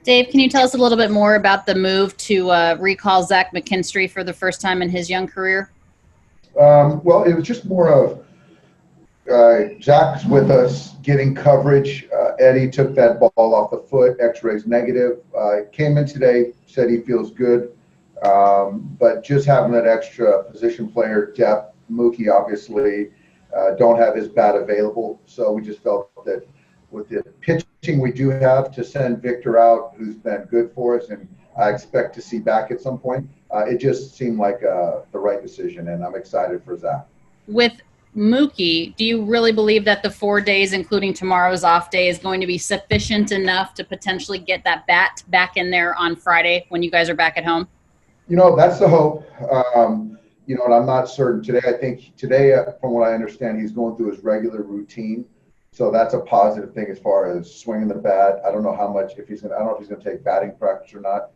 Dave, can you tell us a little bit more about the move to recall Zach McKinstry for the first time in his young career? Well, it was just more of Zach's with us getting coverage. Eddie took that ball off the foot, x-rays negative. Came in today, said he feels good. But just having that extra position player depth, Mookie obviously don't have his bat available. So we just felt that with the pitching we do have to send Victor out, who's been good for us, and I expect to see back at some point, it just seemed like the right decision, and I'm excited for Zach. With Mookie, do you really believe that the 4 days, including tomorrow's off day, is going to be sufficient enough to potentially get that bat back in there on Friday when you guys are back at home? That's the hope. And I'm not certain today. I think today, from what I understand, he's going through his regular routine. So that's a positive thing as far as swinging the bat. I don't know how much, I don't know if he's going to take batting practice or not.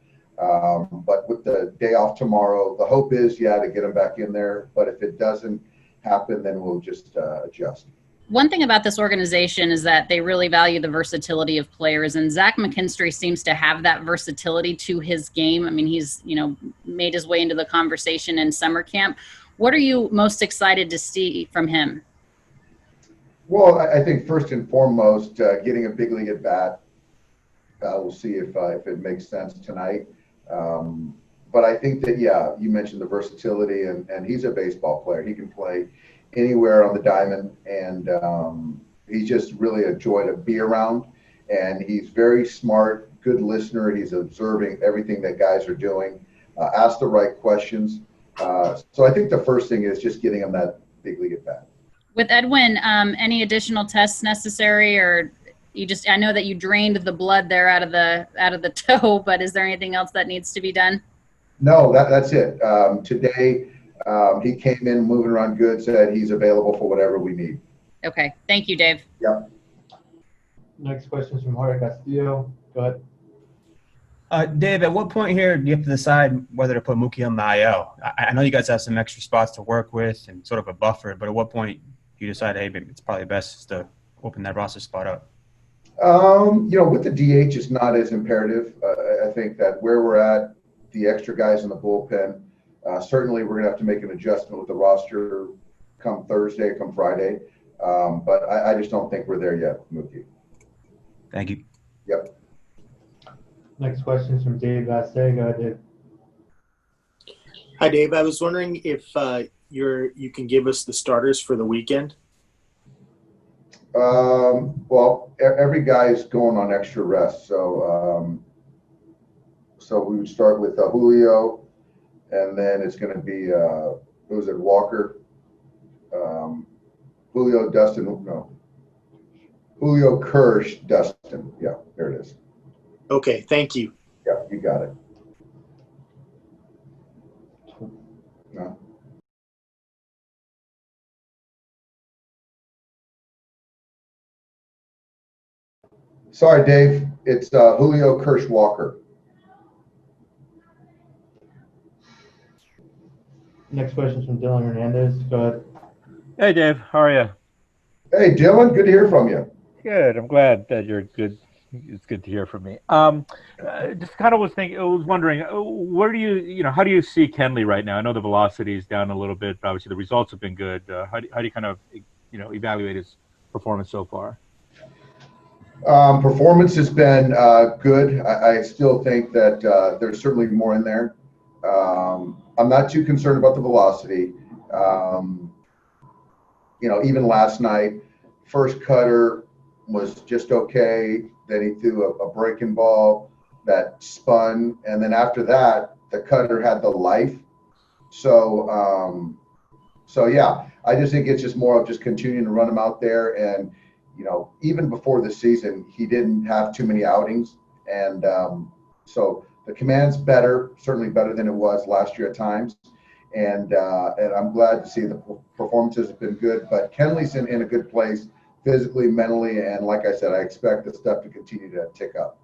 But with the day off tomorrow, the hope is, to get him back in there. But if it doesn't happen, then we'll just adjust. One thing about this organization is that they really value the versatility of players, and Zach McKinstry seems to have that versatility to his game. I mean, he's, made his way into the conversation in summer camp. What are you most excited to see from him? Well, I think first and foremost, getting a big league at bat. We'll see if it makes sense tonight. But I think that, you mentioned the versatility, and he's a baseball player. He can play anywhere on the diamond, and he's just really a joy to be around. And he's very smart, good listener. He's observing everything that guys are doing, ask the right questions. So I think the first thing is just getting him that big league at bat. With Edwin, any additional tests necessary, or I know that you drained the blood there out of the toe, but is there anything else that needs to be done? No, that's it. Today, he came in moving around good, said he's available for whatever we need. Okay. Thank you, Dave. Yep. Next question is from Jorge Castillo. Go ahead. Dave, at what point here do you have to decide whether to put Mookie on the IL? I know you guys have some extra spots to work with and sort of a buffer, but at what point do you decide, hey, maybe it's probably best to open that roster spot up? With the DH, it's not as imperative. I think that where we're at, the extra guys in the bullpen, certainly we're going to have to make an adjustment with the roster come Thursday, come Friday. But I just don't think we're there yet, Mookie. Thank you. Yep. Next question is from Dave Vaste. Go ahead, Dave. Hi, Dave. I was wondering if you can give us the starters for the weekend. Well, every guy's going on extra rest, so we would start with Julio, and then it's going to be Walker, Julio, Julio, Kirsch, Dustin. Yeah, there it is. Okay, thank you. Yeah, you got it. No. Sorry, Dave. It's Julio, Kirsch, Walker. Next question is from Dylan Hernandez. Go ahead. Hey, Dave. How are you? Hey, Dylan. Good to hear from you. Good. I'm glad that you're good. It's good to hear from me. Just kind of was wondering, where do how do you see Kenley right now? I know the velocity is down a little bit, but obviously the results have been good. How do you kind of, evaluate his performance so far? Performance has been good. I still think that there's certainly more in there. I'm not too concerned about the velocity. Even last night, first cutter was just okay. Then he threw a breaking ball that spun, and then after that, the cutter had the life. So yeah, I just think it's just more of just continuing to run him out there. And even before the season, he didn't have too many outings, and so the command's better, certainly better than it was last year at times. And I'm glad to see the performances have been good. But Kenley's in a good place physically, mentally, and like I said, I expect the stuff to continue to tick up.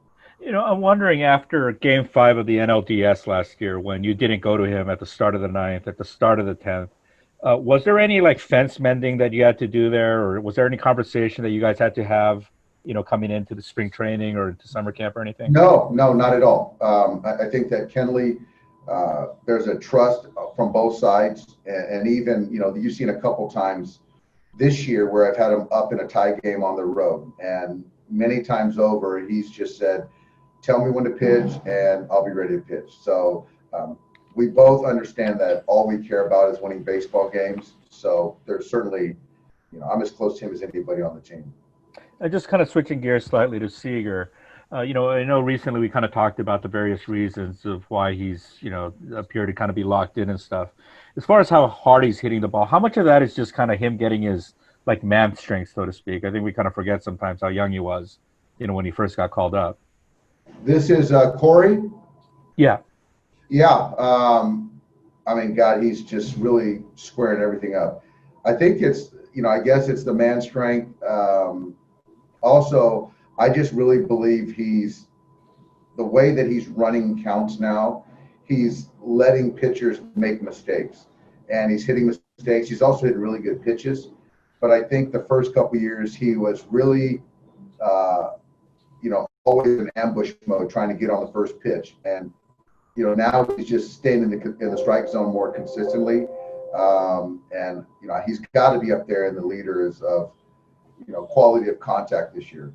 I'm wondering, after Game 5 of the NLDS last year, when you didn't go to him at the start of the 9th, at the start of the 10th, was there any fence mending that you had to do there, or was there any conversation that you guys had to have coming into the spring training or into summer camp or anything? No, not at all. I think that Kenley, there's a trust from both sides, and even you've seen a couple times this year where I've had him up in a tie game on the road, and many times over he's just said, "Tell me when to pitch, and I'll be ready to pitch." So we both understand that all we care about is winning baseball games. So there's certainly, I'm as close to him as anybody on the team. Just kind of switching gears slightly to Seager. I know recently we kind of talked about the various reasons of why he's, appeared to kind of be locked in and stuff. As far as how hard he's hitting the ball, how much of that is just kind of him getting his man strength, so to speak? I think we kind of forget sometimes how young he was, when he first got called up. This is Corey. Yeah. Yeah. God, he's just really squaring everything up. I think it's, I guess it's the man strength. Also, I just really believe the way that he's running counts now, he's letting pitchers make mistakes, and he's hitting mistakes. He's also hitting really good pitches. But I think the first couple of years he was really, always in ambush mode, trying to get on the first pitch. And, now he's just staying in the strike zone more consistently. And he's got to be up there in the leaders of, quality of contact this year.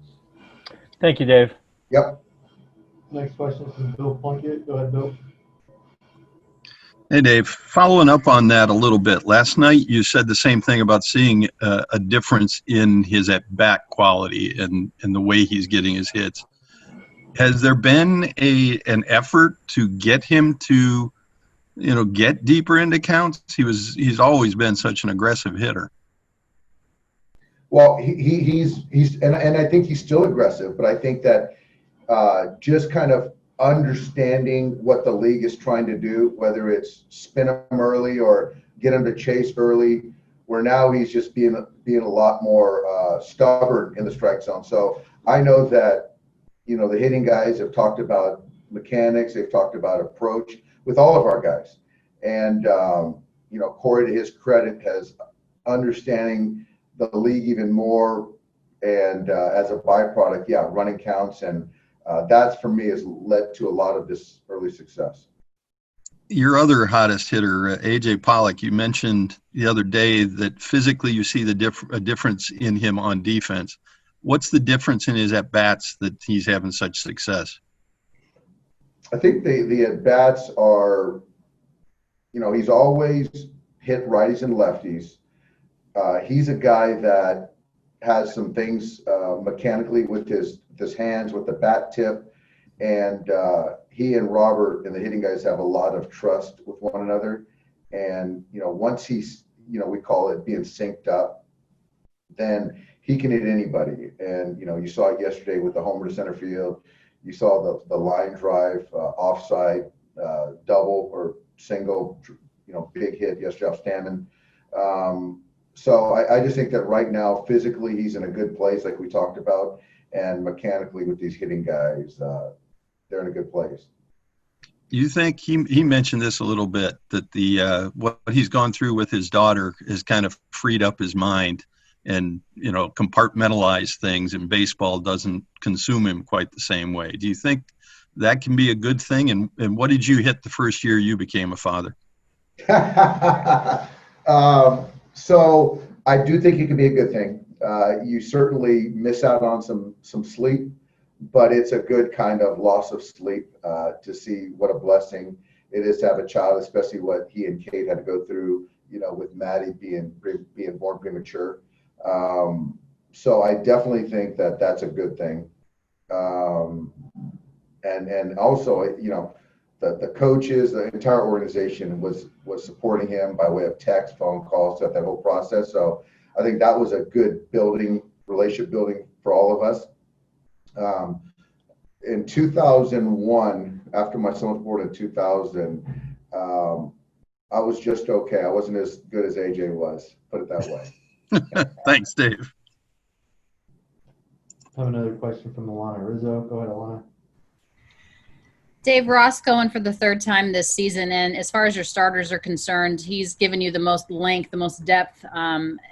Thank you, Dave. Yep. Next question from Bill Plunkett. Go ahead, Bill. Hey, Dave. Following up on that a little bit, last night you said the same thing about seeing a difference in his at-bat quality and the way he's getting his hits. Has there been an effort to get him to, get deeper into counts? He's always been such an aggressive hitter. Well, he's and I think he's still aggressive, but I think that just kind of understanding what the league is trying to do, whether it's spin him early or get him to chase early, where now he's just being a lot more stubborn in the strike zone. So I know that, the hitting guys have talked about mechanics, they've talked about approach with all of our guys. And, Corey, to his credit, has understanding the league even more, and as a byproduct, running counts, and that's for me has led to a lot of this early success. Your other hottest hitter, AJ Pollock, you mentioned the other day that physically you see a difference in him on defense. What's the difference in his at-bats that he's having such success? I think the at-bats are, he's always hit righties and lefties. He's a guy that has some things mechanically with his hands, with the bat tip, and he and Robert and the hitting guys have a lot of trust with one another. And once he's, we call it being synced up, then he can hit anybody. And you saw it yesterday with the homer to center field. You saw the line drive, offside, double or single, big hit yesterday off Stammen. So I just think that right now, physically, he's in a good place, like we talked about, and mechanically with these hitting guys, they're in a good place. You think he mentioned this a little bit, that what he's gone through with his daughter has kind of freed up his mind and, compartmentalize things, and baseball doesn't consume him quite the same way. Do you think that can be a good thing? And what did you hit the first year you became a father? So I do think it can be a good thing. You certainly miss out on some sleep, but it's a good kind of loss of sleep to see what a blessing it is to have a child, especially what he and Kate had to go through, with Maddie being born premature. So I definitely think that that's a good thing. And also, the coaches, the entire organization was supporting him by way of text, phone calls, throughout that whole process. So I think that was a good relationship building for all of us. In 2001, after my son was born in 2000, I was just okay. I wasn't as good as AJ was, put it that way. Thanks, Dave. I have another question from Alana Rizzo. Go ahead, Alana. Dave, Ross going for the third time this season, and as far as your starters are concerned, he's given you the most length, the most depth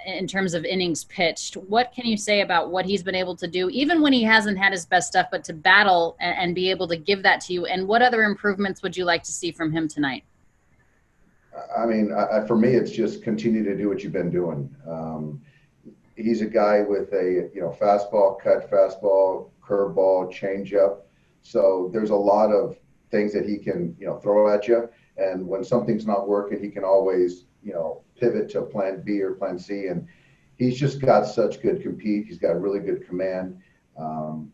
in terms of innings pitched. What can you say about what he's been able to do, even when he hasn't had his best stuff, but to battle and be able to give that to you? And what other improvements would you like to see from him tonight? I mean, for me, it's just continue to do what you've been doing. He's a guy with a fastball, cut fastball, curveball, changeup. So there's a lot of things that he can throw at you, and when something's not working, he can always pivot to plan B or plan C. And he's just got such good compete. He's got really good command.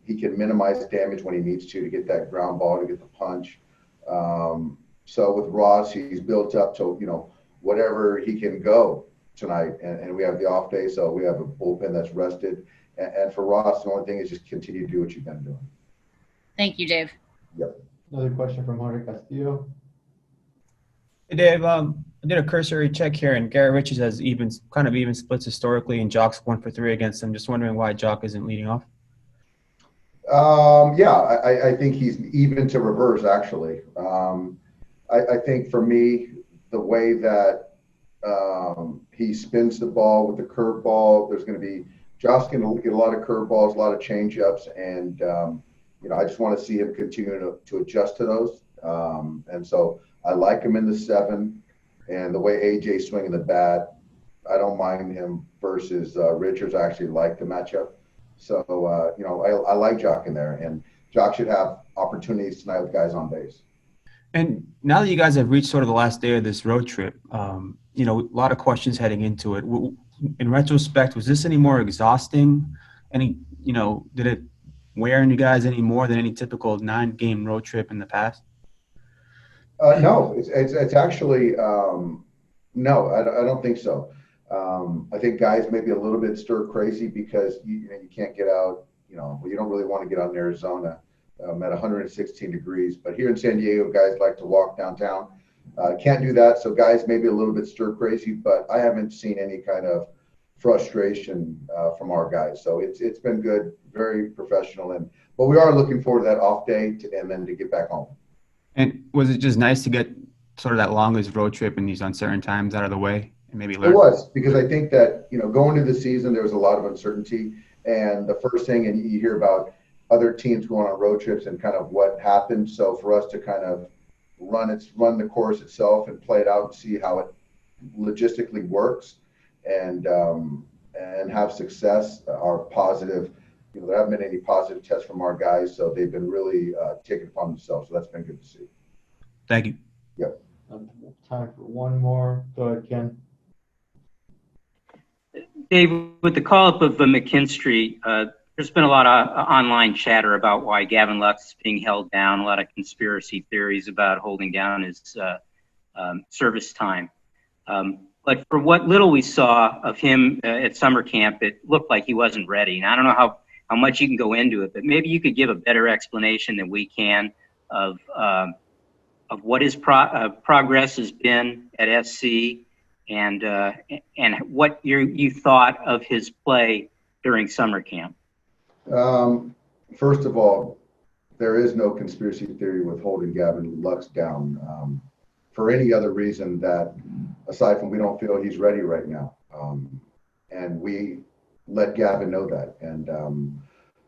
He can minimize damage when he needs to get that ground ball, to get the punch. So with Ross, he's built up to whatever he can go tonight, and we have the off day, so we have a bullpen that's rested. And for Ross, the only thing is just continue to do what you've been doing. Thank you, Dave. Yep. Another question from Jorge Castillo. Hey, Dave, I did a cursory check here, and Garrett Richards has even splits historically, and Jock's 1 for 3 against him. Just wondering why Jock isn't leading off. I think he's even to reverse, actually. I think for me, the way that he spins the ball with the curveball, there's going to be Jock's going to get a lot of curveballs, a lot of changeups, and I just want to see him continue to adjust to those. And so I like him in the 7, and the way AJ's swinging the bat, I don't mind him versus Richards. I actually like the matchup. So, I like Jock in there, and Jock should have opportunities tonight with guys on base. And now that you guys have reached sort of the last day of this road trip, a lot of questions heading into it. In retrospect, was this any more exhausting? Did it wear on you guys any more than any typical 9-game road trip in the past? No, it's actually no. I don't think so. I think guys may be a little bit stir crazy because you can't get out. You don't really want to get out in Arizona at 116 degrees. But here in San Diego, guys like to walk downtown. Can't do that, so guys may be a little bit stir crazy. But I haven't seen any kind of frustration from our guys. So it's been good, very professional, but we are looking forward to that off day and then to get back home. And was it just nice to get sort of that longest road trip in these uncertain times out of the way and maybe learn? It was, because I think that going into the season there was a lot of uncertainty, and the first thing, and you hear about other teams going on road trips and kind of what happened. So for us to kind of run the course itself and play it out and see how it logistically works and have success are positive. There haven't been any positive tests from our guys, so they've been really taking it upon themselves. So that's been good to see. Thank you. Yep. Time for one more. Go ahead, Ken. Dave, with the call-up of McKinstry, there's been a lot of online chatter about why Gavin Lux is being held down, a lot of conspiracy theories about holding down his service time. But for what little we saw of him at summer camp, it looked like he wasn't ready. And I don't know how much you can go into it, but maybe you could give a better explanation than we can of what his progress has been at SC and what you thought of his play during summer camp. First of all, there is no conspiracy theory with holding Gavin Lux down for any other reason that aside from we don't feel he's ready right now. And we let Gavin know that. And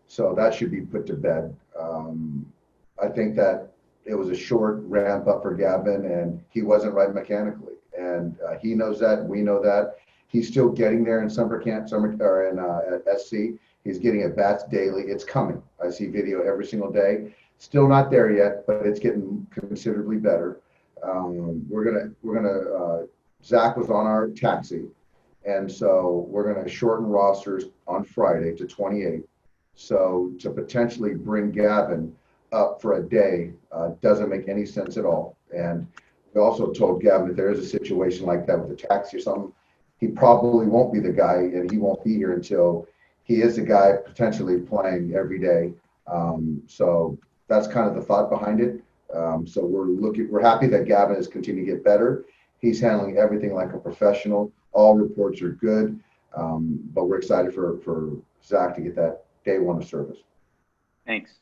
so that should be put to bed. I think that it was a short ramp up for Gavin, and he wasn't right mechanically. And he knows that, we know that. He's still getting there in summer camp, at SC. He's getting at bats daily. It's coming. I see video every single day. Still not there yet, but it's getting considerably better. Zach was on our taxi, and so we're gonna shorten rosters on Friday to 28. So to potentially bring Gavin up for a day doesn't make any sense at all. And we also told Gavin that there is a situation like that with the taxi or something, he probably won't be the guy, and he won't be here until he is the guy potentially playing every day. So that's kind of the thought behind it. So we're happy that Gavin is continuing to get better. He's handling everything like a professional. All reports are good, but we're excited for Zach to get that day one of service. Thanks.